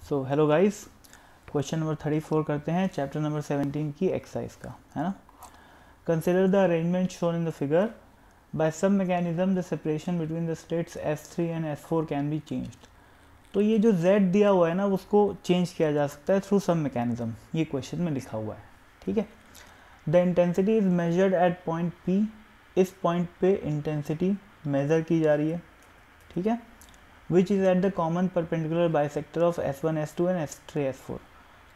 So hello guys, question number 34 करते हैं chapter number 17 की एक्सरसाइज का, है ना। Consider the arrangement shown in the figure. By some mechanism the separation between the states S3 and S4 can be changed. तो ये जो Z दिया हुआ है ना, उसको चेंज किया जा सकता है थ्रू सम मैकेनिज्म। ये क्वेश्चन में लिखा हुआ है, ठीक है। The intensity is measured eight point P। इस पॉइंट पे इंटेंसिटी मेज़र की जा रही है, ठीक है। Which is at the common perpendicular bisector of S1 S2 and S3 S4।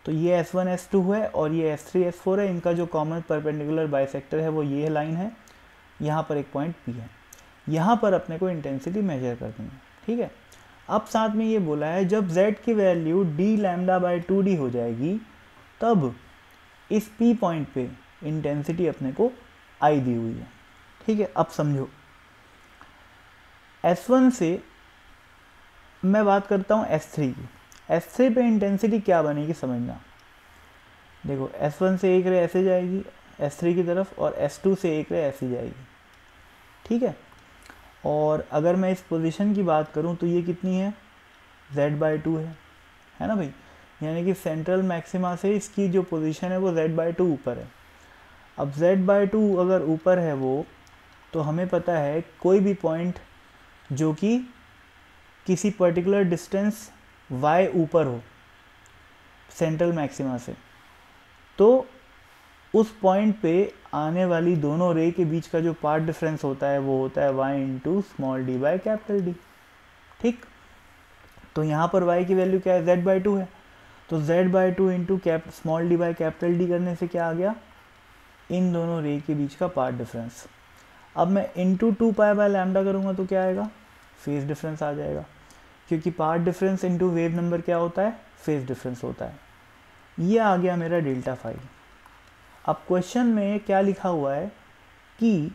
तो ये S1 S2 है और ये S3 S4 है। इनका जो कॉमन परपेंडिकुलर बाइसेक्टर है वो ये लाइन है। यहाँ पर एक पॉइंट P है। यहाँ पर अपने को इंटेंसिटी मेजर करनी है, ठीक है। अब साथ में ये बोला है जब Z की value d lambda by 2d हो जाएगी तब इस P पॉइंट पे इंटेंसिटी अपने को I दी हुई है, ठीक है। अब समझो, S1 से मैं बात करता हूँ S3 की। S3 पे इंटेंसिटी क्या बनेगी समझना। देखो, S1 से एक रे ऐसे जाएगी S3 की तरफ और S2 से एक रे ऐसे जाएगी, ठीक है। और अगर मैं इस पोजीशन की बात करूँ तो ये कितनी है, Z/2 है ना भाई। यानी कि सेंट्रल मैक्सिमा से इसकी जो पोजीशन है वो Z/2 ऊपर है। अब Z/2 अगर ऊपर है वो, तो हमें पता है कोई भी पॉइंट जो कि किसी पर्टिकुलर डिस्टेंस y ऊपर हो सेंट्रल मैक्सिमा से, तो उस पॉइंट पे आने वाली दोनों रे के बीच का जो पार्ट डिफरेंस होता है वो होता है y into small D by capital D, ठीक। तो यहाँ पर y की वैल्यू क्या है, Z/2 है। तो Z/2 into small D by capital D करने से क्या आ गया, इन दोनों रे के बीच का पार्ट डिफरेंस। अब मैं इंटू 2 पाई लैम्डा करूँगा तो क्या आएगा, फेज डिफरेंस आ जाएगा, क्योंकि path difference into wave number क्या होता है, फेज डिफरेंस होता है। ये आ गया मेरा डेल्टा फाई। अब क्वेश्चन में क्या लिखा हुआ है कि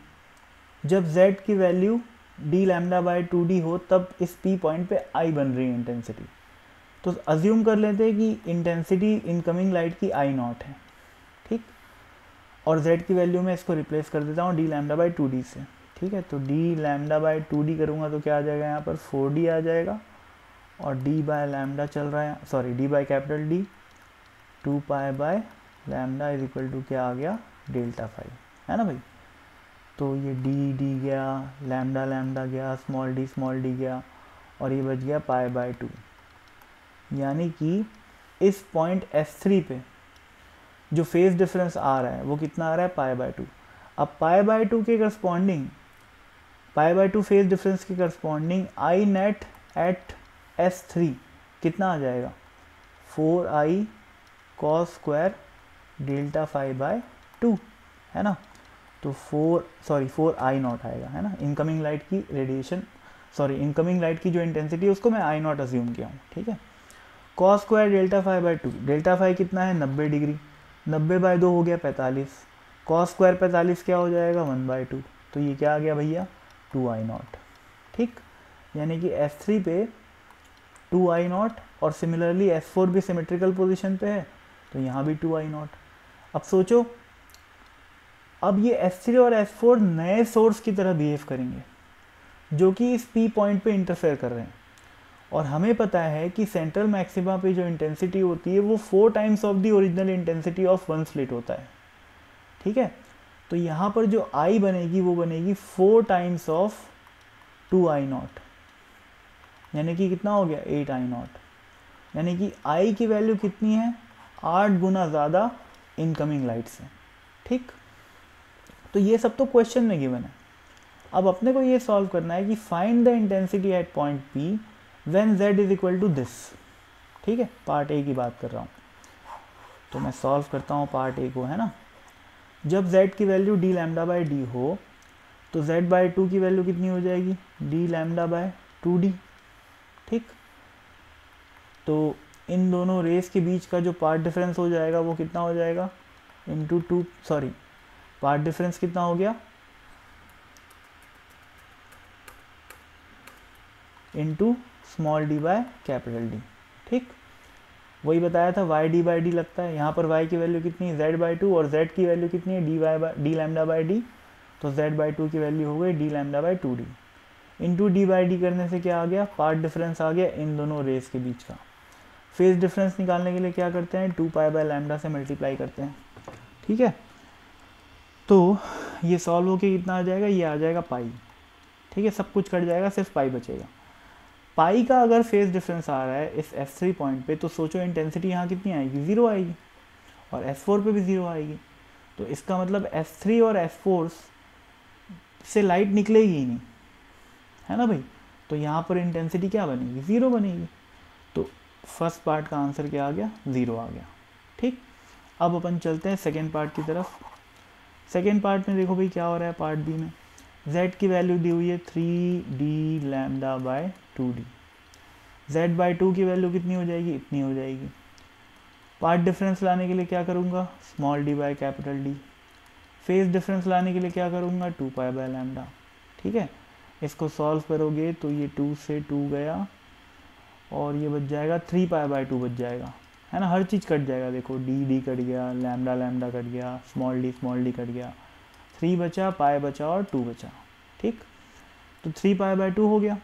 जब z की value d lambda by 2d हो तब इस p पॉइंट पे I बन रही है इंटेंसिटी। तो अज्यूम कर लेते हैं कि इंटेंसिटी इनकमिंग लाइट की I0 है, ठीक। और z की वैल्यू में इसको रिप्लेस कर देता हूँ d लैम्डा बाई 2d से, ठीक है। तो d लैम्डा बाई 2d करूँगा तो क्या आ जाएगा, यहाँ पर 4d आ जाएगा। और d बाय लैम्डा चल रहा है, sorry d by capital D, 2 pi by lambda is equal to क्या आ गया, डेल्टा फाई, है ना भाई। तो ये d गया, लैम्डा लैम्डा गया, स्मॉल d गया, और ये बच गया पाई बाय 2। यानी कि इस पॉइंट S3 पे जो फेज डिफरेंस आ रहा है वो कितना आ रहा है, पाई बाय 2। अब पाई बाय 2 के corresponding, pi by 2 phase difference के corresponding I net at S3 कितना आ जाएगा, 4i cos square delta phi by 2, है ना। तो 4i0 आएगा, है ना। इनकमिंग लाइट की रेडिएशन, इनकमिंग लाइट की जो इंटेंसिटी है उसको मैं I0 अज्यूम किया हूँ, ठीक है। Cos square delta phi by 2, delta phi कितना है, 90 डिग्री, 90 बाय 2 हो गया 45, कॉस स्क्वायर 45 क्या हो जाएगा, 1/2। तो ये क्या आ गया भैया, 2i0, ठीक। यानी कि S3 पे 2i0 और सिमिलरली S4 भी सिमेट्रिकल पोजीशन पे है तो यहाँ भी 2i0। अब सोचो, अब ये S3 और S4 नए सोर्स की तरह बिहेव करेंगे जो कि इस P पॉइंट पे इंटरफेयर कर रहे हैं। और हमें पता है कि सेंट्रल मैक्सिमा पे जो इंटेंसिटी होती है वो 4 times of the original intensity of one slit होता है, ठीक है। तो यहाँ पर जो I बनेगी वो बनेगी 4 टाइम्स ऑफ 2i0, यानी कि कितना हो गया, 8i0। यानी कि I की वैल्यू कितनी है, 8 गुना ज़्यादा इनकमिंग लाइट से, ठीक। तो ये सब तो क्वेश्चन में गिवन है। अब अपने को ये सॉल्व करना है कि find the intensity at point P when Z is equal to this, ठीक है। पार्ट ए की बात कर रहा हूँ, तो मैं सॉल्व करता हूँ पार्ट ए को, है ना। जब Z की value d lambda by D हो तो Z/2 की वैल्यू कितनी हो जाएगी, d लैम्डा बाय 2d, ठीक। तो इन दोनों रेस के बीच का जो पार्ट डिफरेंस हो जाएगा वो कितना हो जाएगा, इंटू 2, पार्ट डिफरेंस कितना हो गया, into small D by capital D, ठीक। वही बताया था y/d लगता है। यहाँ पर y की वैल्यू कितनी है, Z/2, और z की वैल्यू कितनी है, d लैम्डा बाई डी। तो Z/2 की वैल्यू हो गई d lambda by 2d। Into d/d करने से क्या आ गया, पार्ट डिफरेंस आ गया इन दोनों रेस के बीच का। फेज डिफरेंस निकालने के लिए क्या करते हैं, 2π/λ से मल्टीप्लाई करते हैं, ठीक है। तो ये सॉल्व होके कितना आ जाएगा, ये आ जाएगा पाई, ठीक है, सब कुछ कट जाएगा, सिर्फ पाई बचेगा। पाई का अगर फेज डिफरेंस आ रहा है इस S3 पॉइंट पे, तो सोचो इंटेंसिटी यहाँ कितनी आएगी, 0 आएगी, और S4 पे भी 0 आएगी। तो इसका मतलब S3 और S4 से लाइट निकलेगी ही नहीं, है ना भाई। तो यहाँ पर इंटेंसिटी क्या बनेगी, 0 बनेगी। तो फर्स्ट पार्ट का आंसर क्या आ गया, 0 आ गया, ठीक। अब अपन चलते हैं सेकेंड पार्ट की तरफ। सेकेंड पार्ट में देखो भाई क्या हो रहा है, पार्ट बी में z की वैल्यू दी हुई है 3d(λ/2d). z/2 की वैल्यू कितनी हो जाएगी, इतनी हो जाएगी। पार्ट डिफरेंस लाने के लिए क्या करूँगा, स्मॉल d/कैपिटल D। फेज डिफरेंस लाने के लिए क्या करूँगा, 2π/λ, ठीक है। इसको सॉल्व करोगे तो ये 2 से 2 गया, और ये बच जाएगा 3π/2 बच जाएगा, है ना। हर चीज़ कट जाएगा, देखो d कट गया, लैम्डा कट गया, स्मॉल d कट गया, 3 बचा, पाई बचा और 2 बचा, ठीक। तो 3π/2 हो गया।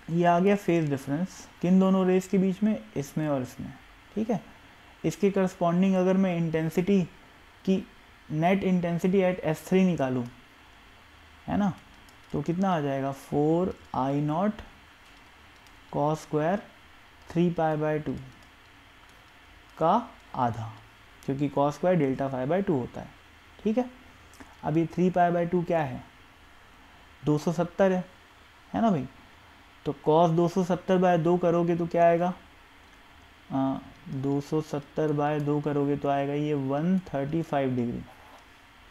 ये आ गया फेज डिफरेंस किन दोनों रेस के बीच में, इसमें और इसमें, ठीक है। इसके करस्पॉन्डिंग अगर मैं इंटेंसिटी की नेट इंटेंसिटी एट S3 निकालूं, है ना, तो कितना आ जाएगा, 4I0 cos स्क्वायर 3π/2 का आधा, क्योंकि cos स्क्वायर Δ∅/2 होता है, ठीक है। अब ये 3π/2 क्या है, 270 है ना भाई। तो cos 270/2 करोगे तो क्या आएगा, 270/2 करोगे तो आएगा ये 135 डिग्री,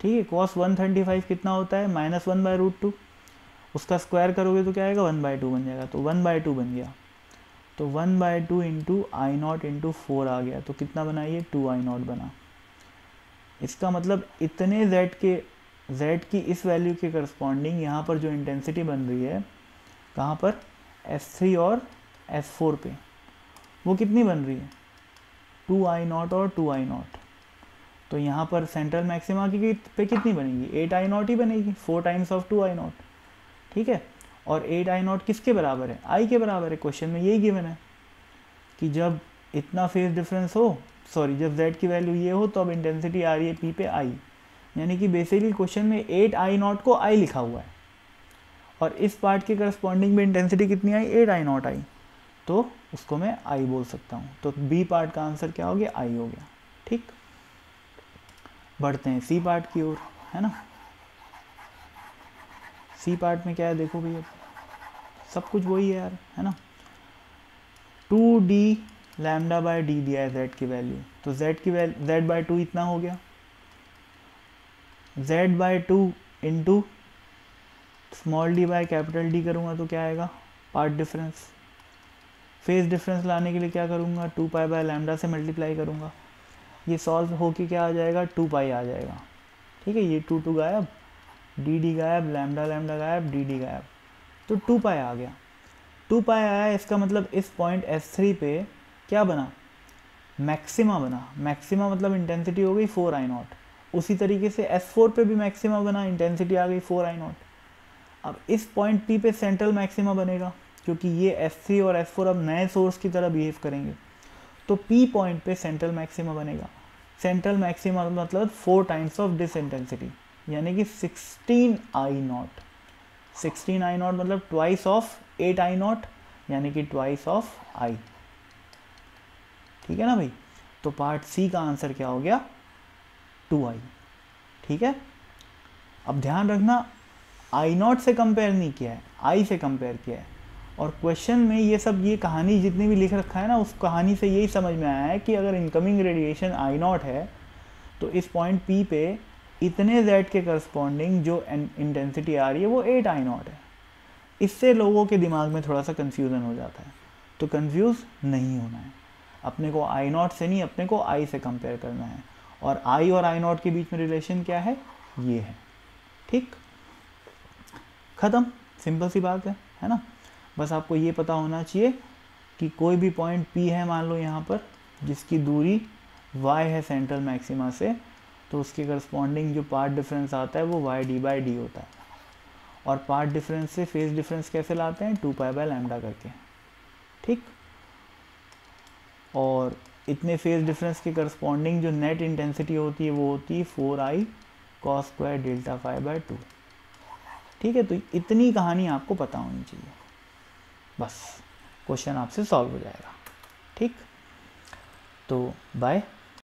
ठीक है। cos 135 कितना होता है, -1/√2। उसका स्क्वायर करोगे तो क्या आएगा, 1/2 बन जाएगा, तो 1/2 बन गया। तो 1/2 इंटू I0 इंटू 4 आ गया, तो कितना बना, ये 2I0 बना। इसका मतलब इतने z की इस वैल्यू के करस्पॉन्डिंग यहाँ पर जो इंटेंसिटी बन रही है, कहाँ पर, S3 और S4 पे, वो कितनी बन रही है, 2I0 और 2I0। तो यहाँ पर सेंट्रल मैक्सिमा की पे कितनी बनेगी, 8I0 ही बनेगी, 4 टाइम्स ऑफ 2I0, ठीक है। और 8I0 किसके बराबर है, I के बराबर है। क्वेश्चन में यही गिवन है कि जब इतना फेज डिफरेंस हो, सॉरी, जब z की वैल्यू ये हो, तो अब इंटेंसिटी आ रही है P पे I, यानी कि बेसिकली क्वेश्चन में 8I0 को I लिखा हुआ है, और इस पार्ट के करस्पॉन्डिंग में इंटेंसिटी कितनी आई, 8I0 आई, तो उसको मैं I बोल सकता हूँ। तो B पार्ट का आंसर क्या हो गया, I हो गया, ठीक। बढ़ते हैं C पार्ट की ओर, है ना। C पार्ट में क्या है, देखो भैया सब कुछ वही है यार, है ना। 2d(λ/d) दिया है z की वैल्यू, तो z/2 इतना हो गया, z/2 इंटू स्मॉल d/कैपिटल D करूँगा तो क्या आएगा, पार्ट डिफरेंस। फेज डिफरेंस लाने के लिए क्या करूँगा, 2π/λ से मल्टीप्लाई करूँगा। ये सॉल्व होके क्या आ जाएगा, 2π आ जाएगा, ठीक है। ये 2 गायब, dd गायब, लैम्डा गायब, dd गायब, तो 2π आ गया। 2π आया, इसका मतलब इस पॉइंट S3 पे क्या बना, मैक्सिमा बना। मैक्सिमा मतलब इंटेंसिटी हो गई 4I0। उसी तरीके से S4 पे भी मैक्सिमा बना, इंटेंसिटी आ गई 4I0। अब इस पॉइंट P पे सेंट्रल मैक्सिमा बनेगा, क्योंकि ये S3 और S4 अब नए सोर्स की तरह बिहेव करेंगे, तो P पॉइंट पे सेंट्रल मैक्सिमा बनेगा। सेंट्रल मैक्सिमा मतलब 4 टाइम्स ऑफ दिस इंटेंसिटी, यानी कि 16I0। 16I0 मतलब ट्वाइस ऑफ 8I0, यानी कि ट्वाइस ऑफ I, ठीक है ना भाई। तो पार्ट C का आंसर क्या हो गया, 2I, ठीक है। अब ध्यान रखना, I0 से कंपेयर नहीं किया है, I से कंपेयर किया है। और क्वेश्चन में ये सब, ये कहानी जितनी भी लिख रखा है ना, उस कहानी से यही समझ में आया है कि अगर इनकमिंग रेडिएशन I0 है, तो इस पॉइंट P पे इतने z के करस्पॉन्डिंग जो इंटेंसिटी आ रही है वो 8I0 है। इससे लोगों के दिमाग में थोड़ा सा कन्फ्यूज़न हो जाता है, तो कन्फ्यूज़ नहीं होना है। अपने को I0 से नहीं, अपने को I से कंपेयर करना है। और I और I0 के बीच में रिलेशन क्या है, ये है, ठीक। ख़त्म, सिंपल सी बात है ना। बस आपको ये पता होना चाहिए कि कोई भी पॉइंट P है, मान लो यहाँ पर, जिसकी दूरी y है सेंट्रल मैक्सिमा से, तो उसके करस्पॉन्डिंग जो पार्ट डिफरेंस आता है वो y/d होता है। और पार्ट डिफरेंस से फेज डिफरेंस कैसे लाते हैं, 2π/λ करके, ठीक। और इतने फेज डिफरेंस के करस्पॉन्डिंग जो नेट इंटेंसिटी होती है वो होती है 4i cos square delta phi by 2। ठीक है, तो इतनी कहानी आपको पता होनी चाहिए, बस क्वेश्चन आपसे सॉल्व हो जाएगा। ठीक, तो बाय।